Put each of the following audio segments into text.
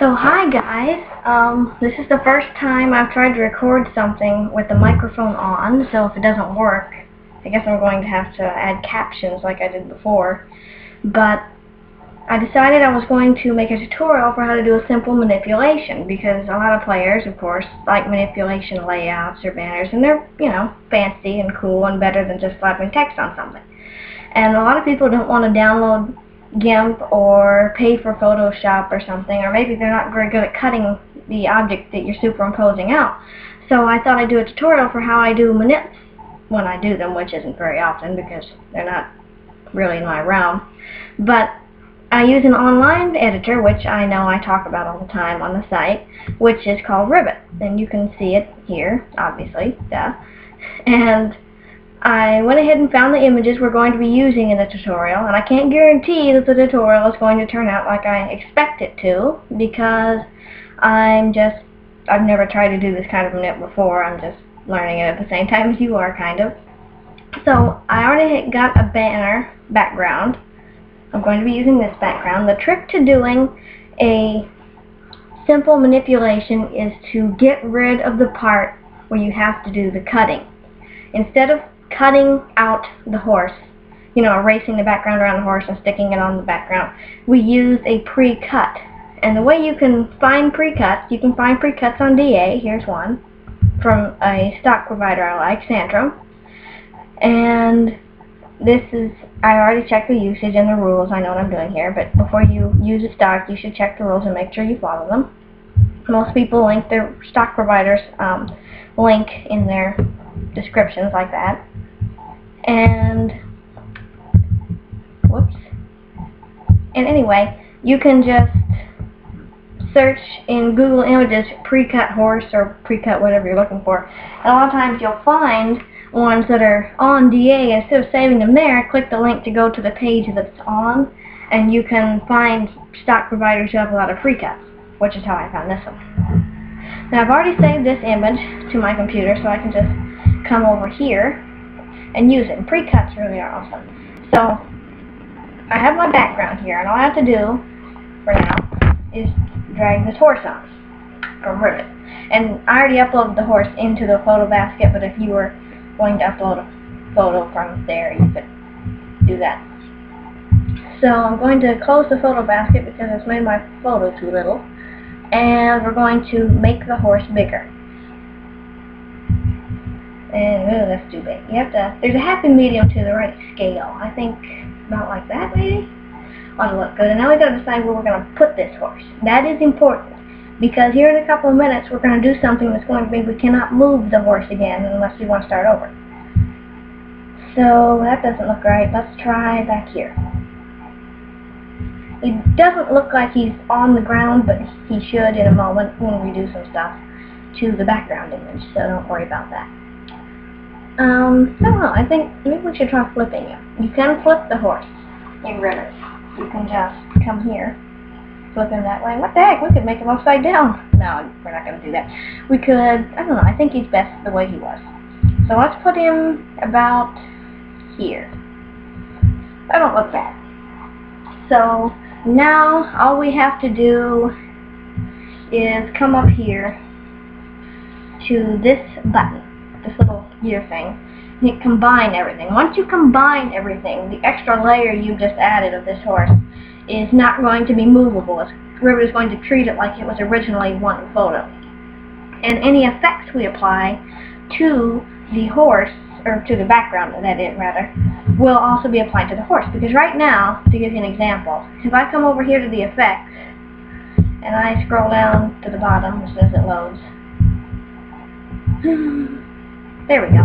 So hi guys, this is the first time I've tried to record something with the microphone on, so if it doesn't work, I guess I'm going to have to add captions like I did before. But I decided I was going to make a tutorial for how to do a simple manipulation, because a lot of players, of course, like manipulation layouts or banners, and they're, you know, fancy and cool and better than just slapping text on something. And a lot of people don't want to download GIMP or pay for Photoshop or something, or maybe they're not very good at cutting the object that you're superimposing out. So I thought I'd do a tutorial for how I do manips when I do them, which isn't very often because they're not really in my realm. But I use an online editor, which I know I talk about all the time on the site, which is called Ribbit. And you can see it here, obviously, duh. And I went ahead and found the images we're going to be using in the tutorial, and I can't guarantee that the tutorial is going to turn out like I expect it to, because I've never tried to do this kind of manip before. I'm just learning it at the same time as you are, kind of. So I already got a banner background. I'm going to be using this background. The trick to doing a simple manipulation is to get rid of the part where you have to do the cutting. Instead of cutting out the horse, you know, erasing the background around the horse and sticking it on the background, we use a pre-cut. And the way you can find pre-cuts, you can find pre-cuts on DA. Here's one from a stock provider I like, Santrum. And this is, I already checked the usage and the rules. I know what I'm doing here, but before you use a stock, you should check the rules and make sure you follow them. Most people link their stock providers link in their descriptions like that. And whoops. And anyway, you can just search in Google Images pre-cut horse or pre-cut whatever you're looking for. And a lot of times you'll find ones that are on DA. Instead of saving them there, click the link to go to the page that's on, and you can find stock providers who have a lot of pre-cuts, which is how I found this one. Now I've already saved this image to my computer, so I can just come over here and use it. And pre-cuts really are awesome. So I have my background here, and all I have to do for now is drag this horse on from Ribbit. And I already uploaded the horse into the photo basket, but if you were going to upload a photo from there, you could do that. So I'm going to close the photo basket because it's made my photo too little, and we're going to make the horse bigger. And that's too big. You have to, there's a happy medium to the right scale. I think about like that, maybe? Ought to look good. And now we've got to decide where we're going to put this horse. That is important, because here in a couple of minutes we're going to do something that's going to be, we cannot move the horse again unless we want to start over. So that doesn't look right. Let's try back here. It doesn't look like he's on the ground, but he should in a moment when we do some stuff to the background image, so don't worry about that. I don't know, I think maybe we should try flipping it. You can flip the horse in Ribbit. You can just come here, flip him that way. What the heck, we could make him upside down. No, we're not going to do that. We could, I don't know, I think he's best the way he was. So let's put him about here. That don't look bad. So now all we have to do is come up here to this button, this little gear thing, and you combine everything. Once you combine everything, the extra layer you just added of this horse is not going to be movable. Ribbit is going to treat it like it was originally one photo. And any effects we apply to the horse, or to the background, that is, rather, will also be applied to the horse. Because right now, to give you an example, if I come over here to the effects, and I scroll down to the bottom as soon as it loads, there we go.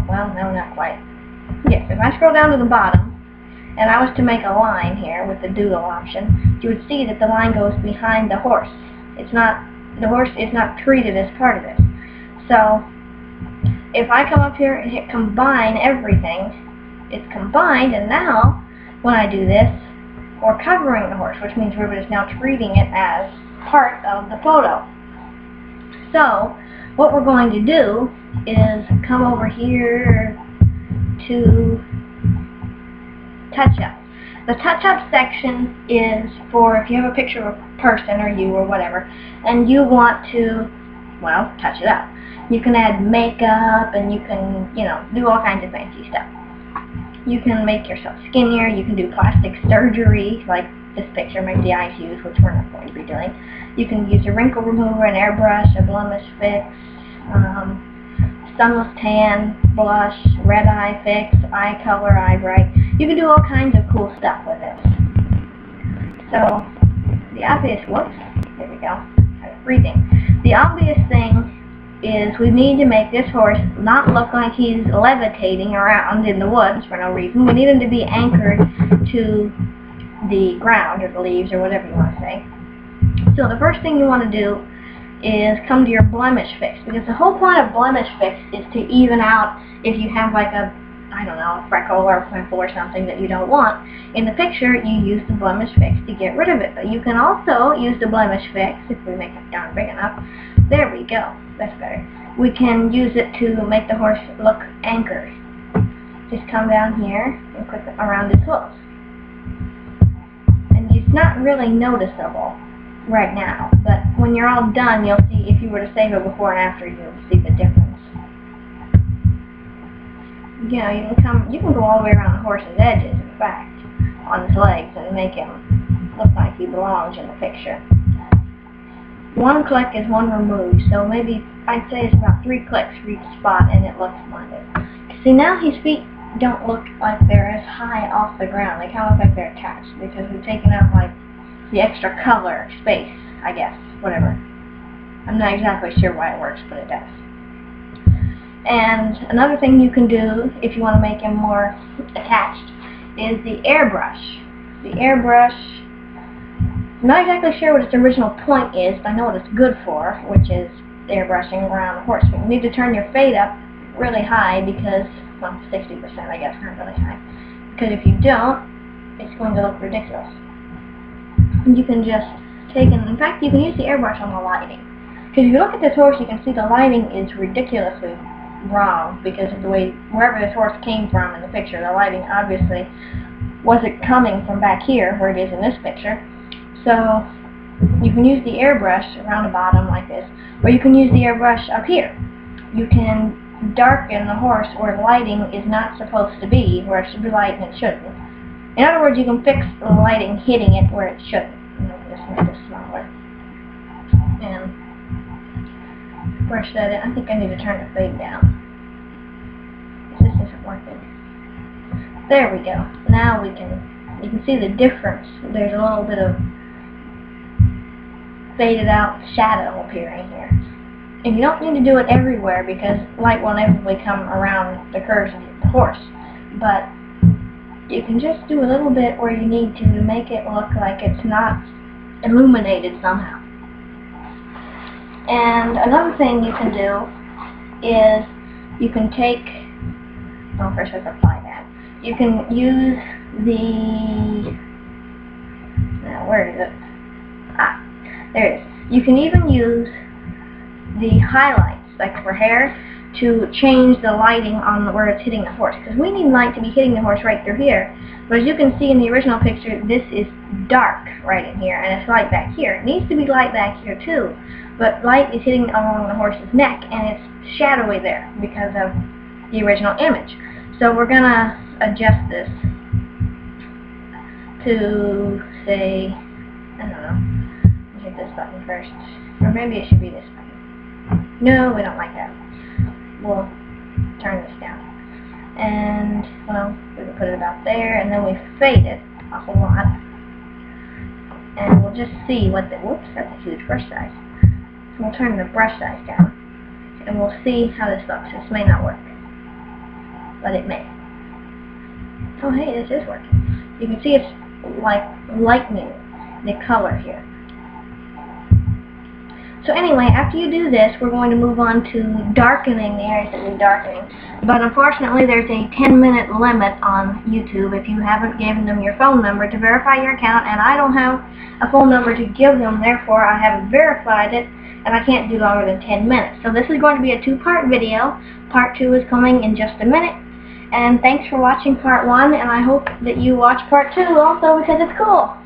Well, no, not quite. Yes, if I scroll down to the bottom, and I was to make a line here with the doodle option, you would see that the line goes behind the horse. It's not, the horse is not treated as part of this. So, if I come up here and hit combine everything, it's combined, and now, when I do this, we're covering the horse, which means Ribbit is now treating it as part of the photo. So, what we're going to do is come over here to touch up. The touch-up section is for if you have a picture of a person or you or whatever, and you want to, well, touch it up. You can add makeup, and you can, you know, do all kinds of fancy stuff. You can make yourself skinnier. You can do plastic surgery, like this picture, make the eyes use, which we're not going to be doing. You can use a wrinkle remover, an airbrush, a blemish fix, sunless tan, blush, red eye fix, eye color, eye bright. You can do all kinds of cool stuff with this. So, the obvious, whoops, there we go, I'm breathing. The obvious thing is we need to make this horse not look like he's levitating around in the woods for no reason. We need him to be anchored to the ground or the leaves or whatever you want to say. So the first thing you want to do is come to your blemish fix, because the whole point of blemish fix is to even out if you have like a, I don't know, a freckle or a pimple or something that you don't want. In the picture, you use the blemish fix to get rid of it. But you can also use the blemish fix, if we make it darn big enough. There we go. That's better. We can use it to make the horse look anchored. Just come down here and click around his hooves. And it's not really noticeable right now, but when you're all done, you'll see, if you were to save it before and after, you'll see the difference. You know, you can go all the way around the horse's edges, in fact, on his legs, and make him look like he belongs in the picture. One click is one remove, so maybe I'd say it's about 3 clicks for each spot, and it looks splendid. See, now his feet don't look like they're as high off the ground. They kind of look like they're attached, because we've taken out like the extra color, space, I guess, whatever. I'm not exactly sure why it works, but it does. And another thing you can do, if you want to make him more attached, is the airbrush. The airbrush, I'm not exactly sure what its original point is, but I know what it's good for, which is airbrushing around the horse. But you need to turn your fade up really high because, well, 60%, I guess, not really high. Because if you don't, it's going to look ridiculous. And you can just take, in fact, you can use the airbrush on the lighting. Because if you look at this horse, you can see the lighting is ridiculously wrong because of the way, wherever this horse came from in the picture, the lighting obviously wasn't coming from back here, where it is in this picture. So, you can use the airbrush around the bottom like this, or you can use the airbrush up here. You can darken the horse where the lighting is not supposed to be, where it should be light and it shouldn't. In other words, you can fix the lighting hitting it where it shouldn't. Just make this smaller. And brush that in. I think I need to turn the fade down. This isn't working. There we go. Now you can see the difference. There's a little bit of faded out shadow appearing here. And you don't need to do it everywhere because light will inevitably come around the curves of the horse. But you can just do a little bit where you need to make it look like it's not illuminated somehow. And another thing you can do is you can take, well, first let's apply that. You can use the, now where is it? Ah, there it is. You can even use the highlights, like for hair, to change the lighting on where it's hitting the horse. Because we need light to be hitting the horse right through here. But as you can see in the original picture, this is dark right in here, and it's light back here. It needs to be light back here too. But light is hitting along the horse's neck, and it's shadowy there because of the original image. So we're going to adjust this to, say, I don't know, let's hit this button first. Or maybe it should be this button. No, we don't like that. We'll turn this down. And, well, we can put it about there, and then we fade it a whole lot. And we'll just see what the, whoops, that's a huge brush size. So we'll turn the brush size down, and we'll see how this looks. This may not work, but it may. Oh, hey, this is working. You can see it's like lightening the color here. So anyway, after you do this, we're going to move on to darkening the areas that we're darkening. But unfortunately, there's a 10-minute limit on YouTube if you haven't given them your phone number to verify your account, and I don't have a phone number to give them, therefore I haven't verified it, and I can't do longer than 10 minutes. So this is going to be a 2-part video. Part 2 is coming in just a minute, And thanks for watching part 1, and I hope that you watch part 2 also because it's cool.